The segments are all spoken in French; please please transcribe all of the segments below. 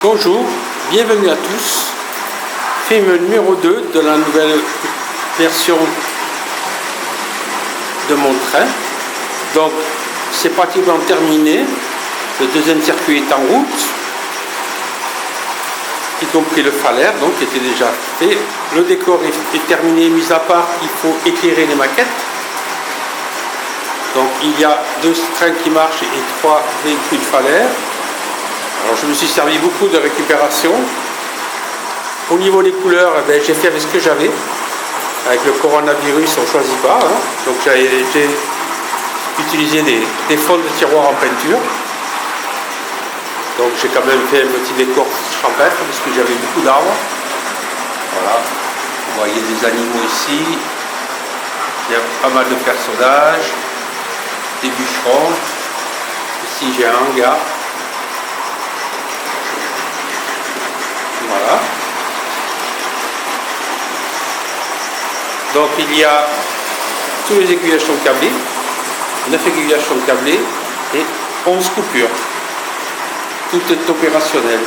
Bonjour, bienvenue à tous. Film numéro 2 de la nouvelle version de mon train. Donc c'est pratiquement terminé. Le deuxième circuit est en route, y compris le falaire, donc qui était déjà fait. Le décor est terminé, mis à part qu'il faut éclairer les maquettes. Donc il y a 2 trains qui marchent et 3 véhicules falaire. Alors je me suis servi beaucoup de récupération. Au niveau des couleurs, j'ai fait avec ce que j'avais. Avec le coronavirus, on ne choisit pas. Donc j'ai utilisé des fonds de tiroir en peinture. Donc j'ai quand même fait un petit décor champêtre parce que j'avais beaucoup d'arbres. Voilà. Vous voyez des animaux ici. Il y a pas mal de personnages. Des bûcherons. Ici j'ai un hangar. Voilà. Donc il y a tous les aiguillages sont câblés, 9 aiguillages sont câblés et 11 coupures. Tout est opérationnel.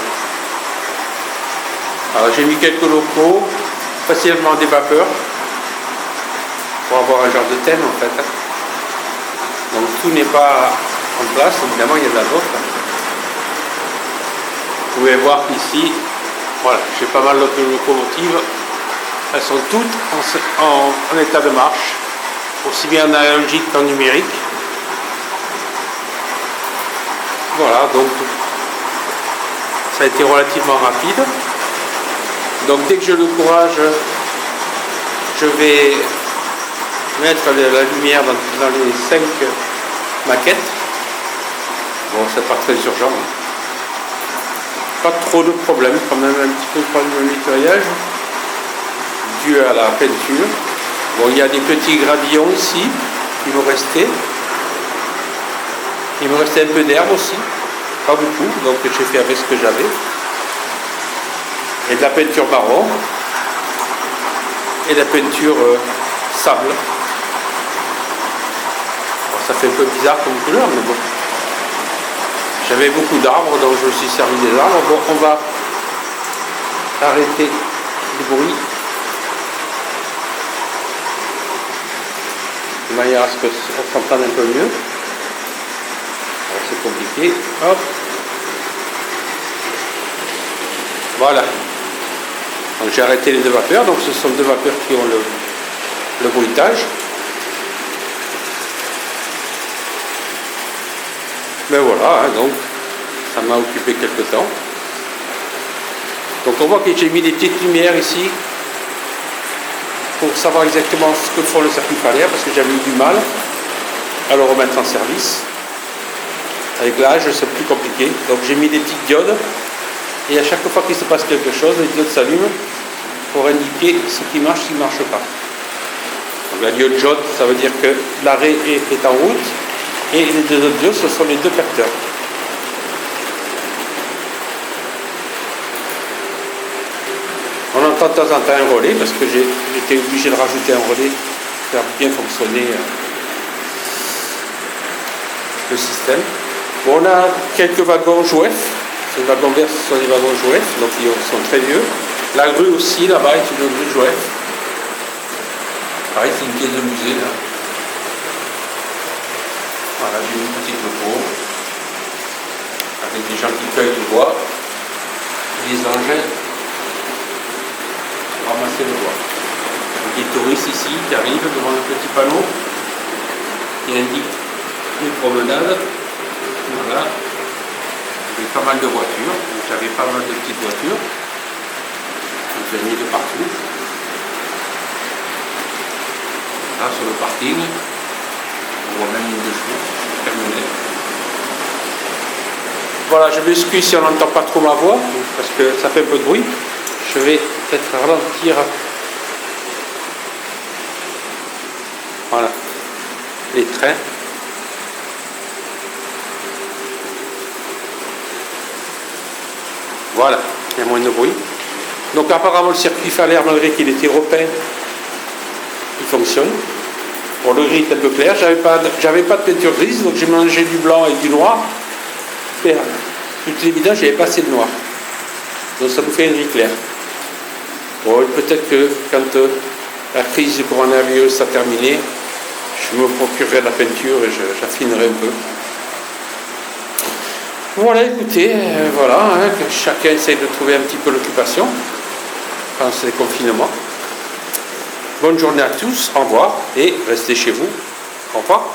Alors j'ai mis quelques locaux, facilement des vapeurs, pour avoir un genre de thème en fait. Donc tout n'est pas en place, évidemment il y en a d'autres. Vous pouvez voir qu'ici, voilà, j'ai pas mal d'autres locomotives. Elles sont toutes en état de marche, aussi bien en analogique qu'en numérique. Voilà, donc ça a été relativement rapide. Donc dès que j'ai le courage, je vais mettre la lumière dans les 5 maquettes. Bon, c'est pas très urgent. Pas trop de problèmes, quand même un petit peu de problème de nettoyage dû à la peinture. Bon, il y a des petits gravillons ici qui vont rester. Il me restait un peu d'herbe aussi, pas beaucoup, donc j'ai fait avec ce que j'avais. Et de la peinture marron et de la peinture sable. Bon, ça fait un peu bizarre comme couleur, mais bon. J'avais beaucoup d'arbres, donc je me suis servi des arbres. Bon, on va arrêter le bruit de manière à ce qu'on s'entende un peu mieux. Alors c'est compliqué. Hop. Voilà. Donc j'ai arrêté les 2 vapeurs. Donc ce sont 2 vapeurs qui ont le bruitage. Ben voilà, donc ça m'a occupé quelque temps. Donc on voit que j'ai mis des petites lumières ici pour savoir exactement ce que font le circuit falaire parce que j'avais eu du mal à le remettre en service. Avec l'âge, c'est plus compliqué. Donc j'ai mis des petites diodes et à chaque fois qu'il se passe quelque chose, les diodes s'allument pour indiquer ce qui marche, ce qui ne marche pas. Donc la diode jaune, ça veut dire que l'arrêt est en route. Et les 2 autres diodes, ce sont les 2 capteurs. On entend de temps en temps un relais parce que j'étais obligé de rajouter un relais pour faire bien fonctionner le système. Bon, on a quelques wagons JOEF. Ces wagons verts, ce sont des wagons JOEF, donc ils sont très vieux. La grue aussi, là-bas, est une grue JOEF. Pareil, c'est une pièce de musée, là. Voilà, j'ai une petite loco avec des gens qui cueillent du bois et des engins pour ramasser le bois. Donc, des touristes ici qui arrivent devant le petit panneau qui indique une promenade. Voilà. Il y avait pas mal de voitures, j'avais pas mal de petites voitures. Donc j'ai mis de partout. Là sur le parking. On voit même une de chevaux terminée. Voilà, je m'excuse si on n'entend pas trop ma voix, parce que ça fait un peu de bruit. Je vais peut-être ralentir. Voilà, les trains. Voilà, il y a moins de bruit. Donc apparemment le circuit falaire, malgré qu'il était repeint, il fonctionne. Bon, le gris est un peu clair, j'avais pas de peinture grise, donc j'ai mélangé du blanc et du noir. Tout est évident, j'avais pas assez de noir. Donc ça nous fait une gris clair. Bon, peut-être que quand la crise du coronavirus a terminé, je me procurerai de la peinture et j'affinerai un peu. Voilà, écoutez, voilà, hein, que chacun essaye de trouver un petit peu l'occupation pendant ces confinements. Bonne journée à tous, au revoir et restez chez vous. Au revoir.